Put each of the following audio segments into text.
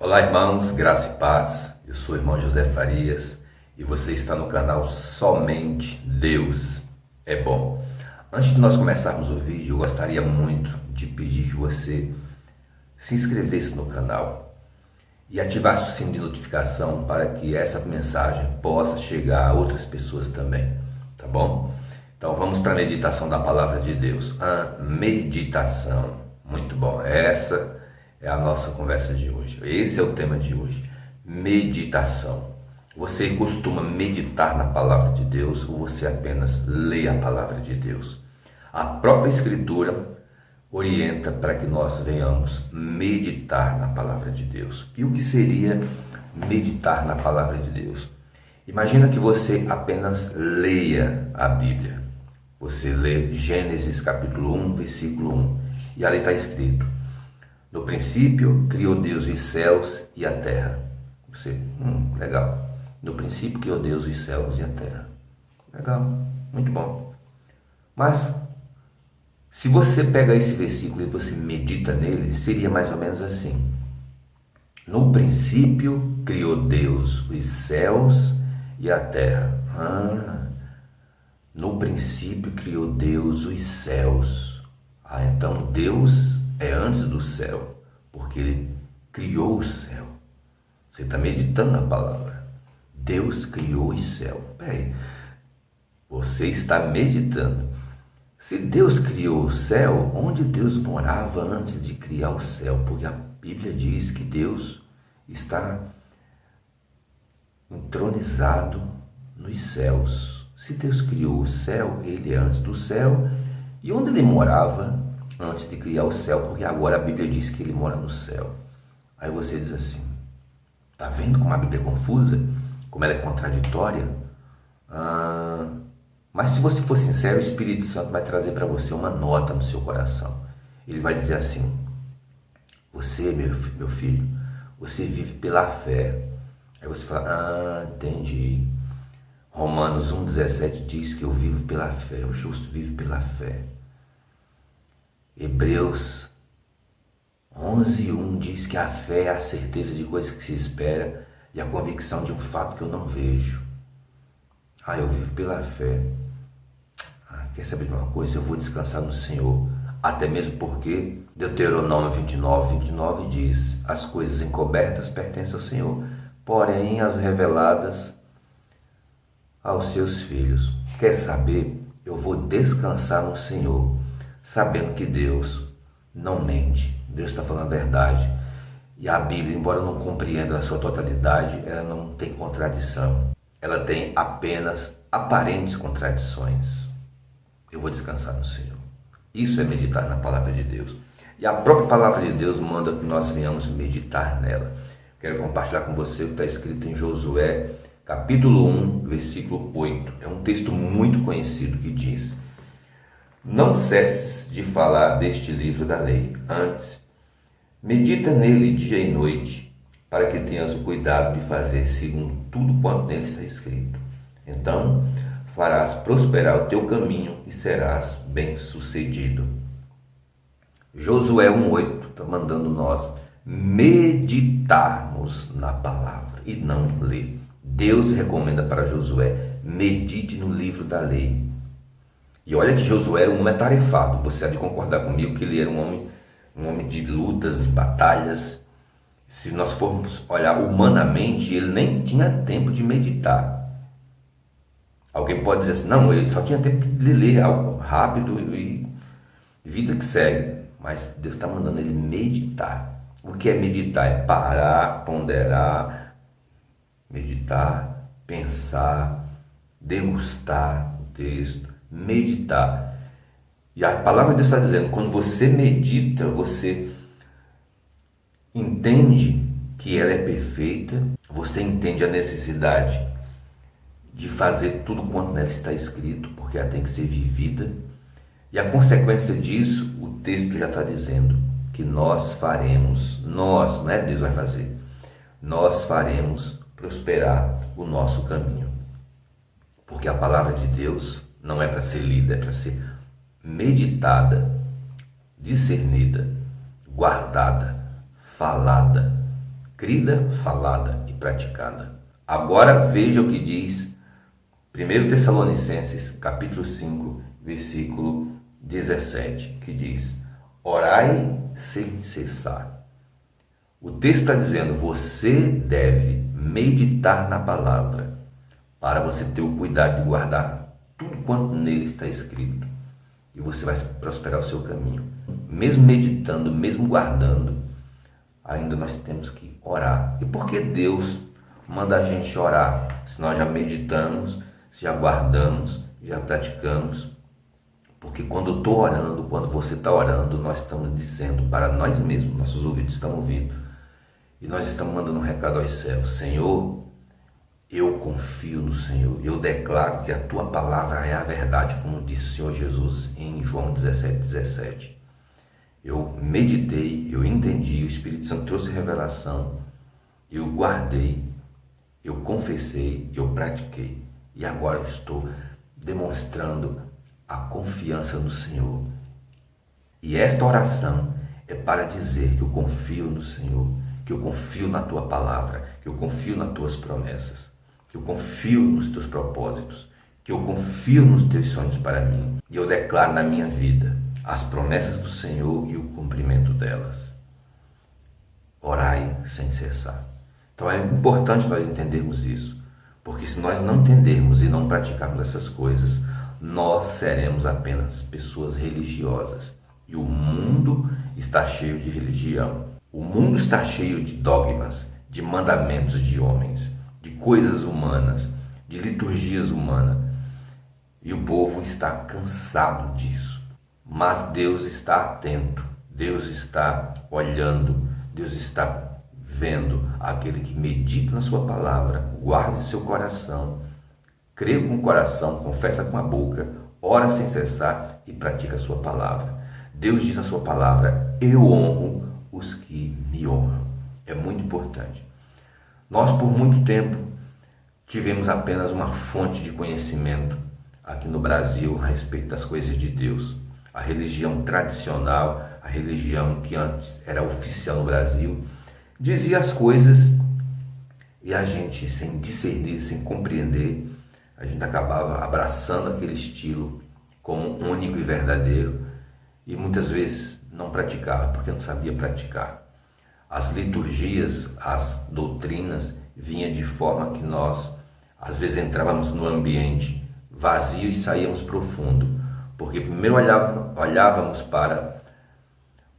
Olá, irmãos, graça e paz. Eu sou o irmão José Farias e você está no canal Somente Deus é Bom. Antes de nós começarmos o vídeo, eu gostaria muito de pedir que você se inscrevesse no canal e ativasse o sino de notificação para que essa mensagem possa chegar a outras pessoas também, tá bom? Então vamos para a meditação da palavra de Deus. A meditação, muito bom, essa é a nossa conversa de hoje. Esse é o tema de hoje, meditação. Você costuma meditar na palavra de Deus ou você apenas lê a palavra de Deus? A própria Escritura orienta para que nós venhamos meditar na palavra de Deus. E o que seria meditar na palavra de Deus? Imagina que você apenas leia a Bíblia. Você lê Gênesis capítulo 1, versículo 1, e ali está escrito: no princípio criou Deus os céus e a terra. Você, legal. No princípio criou Deus os céus e a terra. Legal, muito bom. Mas se você pega esse versículo e você medita nele, seria mais ou menos assim: no princípio criou Deus os céus e a terra. No princípio criou Deus os céus. Então Deus é antes do céu, porque Ele criou o céu. Você está meditando na palavra. Deus criou o céu. Peraí, você está meditando. Se Deus criou o céu, onde Deus morava antes de criar o céu? Porque a Bíblia diz que Deus está entronizado nos céus. Se Deus criou o céu, Ele é antes do céu. E onde Ele morava antes de criar o céu? Porque agora a Bíblia diz que Ele mora no céu. Aí você diz assim: tá vendo como a Bíblia é confusa? Como ela é contraditória? Mas se você for sincero, o Espírito Santo vai trazer para você uma nota no seu coração. Ele vai dizer assim: você, meu filho, você vive pela fé. Aí você fala: entendi. Romanos 1,17 diz que eu vivo pela fé, o justo vive pela fé. Hebreus 11:1 diz que a fé é a certeza de coisas que se espera e a convicção de um fato que eu não vejo. Eu vivo pela fé. Quer saber de uma coisa? Eu vou descansar no Senhor. Até mesmo porque Deuteronômio 29 diz: as coisas encobertas pertencem ao Senhor, porém as reveladas aos seus filhos. Quer saber? Eu vou descansar no Senhor, sabendo que Deus não mente. Deus está falando a verdade. E a Bíblia, embora eu não compreenda a sua totalidade, ela não tem contradição. Ela tem apenas aparentes contradições. Eu vou descansar no Senhor. Isso é meditar na palavra de Deus. E a própria palavra de Deus manda que nós venhamos meditar nela. Quero compartilhar com você o que está escrito em Josué, capítulo 1, versículo 8. É um texto muito conhecido que diz: não cesses de falar deste livro da lei, antes medita nele dia e noite, para que tenhas o cuidado de fazer segundo tudo quanto nele está escrito. Então farás prosperar o teu caminho e serás bem-sucedido. Josué 1,8 está mandando nós meditarmos na palavra e não ler. Deus recomenda para Josué: medite no livro da lei. E olha que Josué era um homem atarefado. Você há de concordar comigo que ele era um homem de lutas, de batalhas. Se nós formos olhar humanamente, ele nem tinha tempo de meditar. Alguém pode dizer assim: não, ele só tinha tempo de ler algo rápido e vida que segue. Mas Deus está mandando ele meditar. O que é meditar? É parar, ponderar, meditar, pensar, degustar o texto, meditar. E a palavra de Deus está dizendo: quando você medita, você entende que ela é perfeita, você entende a necessidade de fazer tudo quanto nela está escrito, porque ela tem que ser vivida. E a consequência disso, o texto já está dizendo que nós faremos, não é Deus vai fazer, nós faremos prosperar o nosso caminho. Porque a palavra de Deus não é para ser lida, é para ser meditada, discernida, guardada, falada, crida, falada e praticada. Agora veja o que diz 1 Tessalonicenses, capítulo 5, versículo 17, que diz: orai sem cessar. O texto está dizendo, você deve meditar na palavra, para você ter o cuidado de guardar tudo quanto nele está escrito. E você vai prosperar o seu caminho. Mesmo meditando, mesmo guardando, ainda nós temos que orar. E por que Deus manda a gente orar? Se nós já meditamos, se já guardamos, já praticamos. Porque quando eu estou orando, quando você está orando, nós estamos dizendo para nós mesmos, nossos ouvidos estão ouvindo, e nós estamos mandando um recado aos céus: Senhor, eu confio no Senhor, eu declaro que a tua palavra é a verdade, como disse o Senhor Jesus em João 17:17. Eu meditei, eu entendi, o Espírito Santo trouxe revelação, eu guardei, eu confessei, eu pratiquei, e agora eu estou demonstrando a confiança no Senhor. E esta oração é para dizer que eu confio no Senhor, que eu confio na tua palavra, que eu confio nas tuas promessas, que eu confio nos teus propósitos, que eu confio nos teus sonhos para mim. E eu declaro na minha vida as promessas do Senhor e o cumprimento delas. Orai sem cessar. Então é importante nós entendermos isso, porque se nós não entendermos e não praticarmos essas coisas, nós seremos apenas pessoas religiosas. E o mundo está cheio de religião. O mundo está cheio de dogmas, de mandamentos de homens, de coisas humanas, de liturgias humanas. E o povo está cansado disso. Mas Deus está atento, Deus está olhando, Deus está vendo aquele que medita na sua palavra, guarda em seu coração, crê com o coração, confessa com a boca, ora sem cessar e pratica a sua palavra. Deus diz na sua palavra: eu honro os que me honram. É muito importante. Nós, por muito tempo, tivemos apenas uma fonte de conhecimento aqui no Brasil a respeito das coisas de Deus. A religião tradicional, a religião que antes era oficial no Brasil, dizia as coisas e a gente, sem discernir, sem compreender, a gente acabava abraçando aquele estilo como único e verdadeiro e muitas vezes não praticava, porque não sabia praticar. As liturgias, as doutrinas vinham de forma que nós, às vezes, entrávamos no ambiente vazio e saíamos profundo, porque primeiro olhávamos para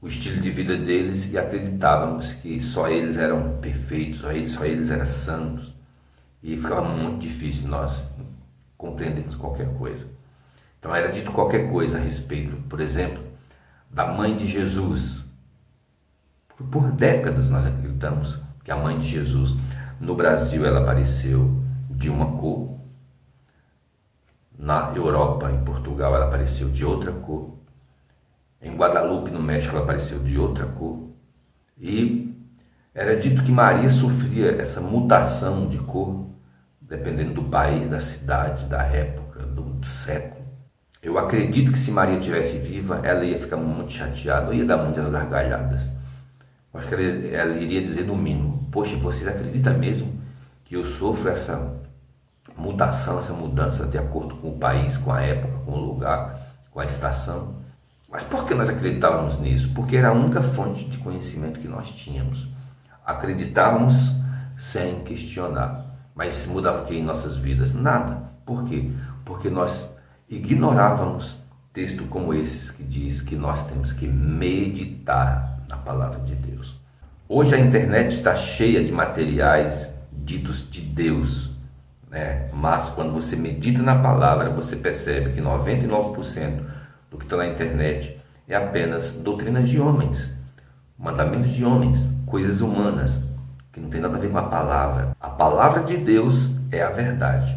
o estilo de vida deles e acreditávamos que só eles eram perfeitos, só eles eram santos, e ficava muito difícil nós compreendermos qualquer coisa. Então era dito qualquer coisa a respeito, por exemplo, da mãe de Jesus. Por décadas nós acreditamos que a mãe de Jesus, no Brasil, ela apareceu de uma cor, na Europa, em Portugal, ela apareceu de outra cor, em Guadalupe, no México, ela apareceu de outra cor, e era dito que Maria sofria essa mutação de cor, dependendo do país, da cidade, da época, do século. Eu acredito que se Maria estivesse viva, ela ia ficar muito chateada, ia dar muitas gargalhadas. Acho que ela iria dizer no mínimo: poxa, vocês acreditam mesmo que eu sofro essa mutação, essa mudança de acordo com o país, com a época, com o lugar, com a estação? Mas por que nós acreditávamos nisso? Porque era a única fonte de conhecimento que nós tínhamos. Acreditávamos sem questionar. Mas mudava o que em nossas vidas? Nada. Por quê? Porque nós ignorávamos textos como esses que diz que nós temos que meditar na palavra de Deus. Hoje a internet está cheia de materiais ditos de Deus, né? Mas quando você medita na palavra, você percebe que 99% do que está na internet é apenas doutrinas de homens, mandamentos de homens, coisas humanas, que não tem nada a ver com a palavra. A palavra de Deus é a verdade.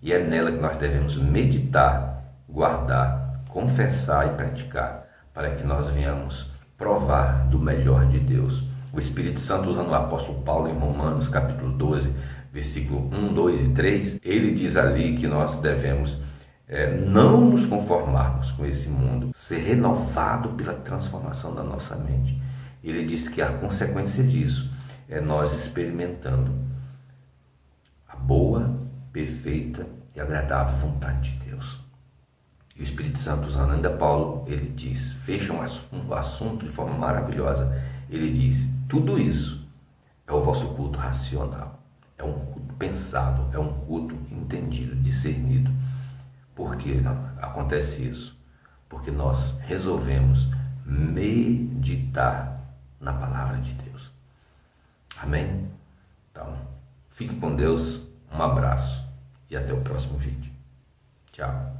E é nela que nós devemos meditar, guardar, confessar e praticar, para que nós venhamos provar do melhor de Deus. O Espírito Santo, usando o apóstolo Paulo em Romanos, capítulo 12, versículo 1, 2 e 3, ele diz ali que nós devemos não nos conformarmos com esse mundo, ser renovado pela transformação da nossa mente. Ele diz que a consequência disso é nós experimentando a boa, perfeita e agradável vontade de Deus. E o Espírito Santo, usando ainda Paulo, ele diz, fecha um assunto de forma maravilhosa. Ele diz, tudo isso é o vosso culto racional, é um culto pensado, é um culto entendido, discernido. Por que acontece isso? Porque nós resolvemos meditar na palavra de Deus. Amém? Então, fique com Deus, um abraço e até o próximo vídeo. Tchau.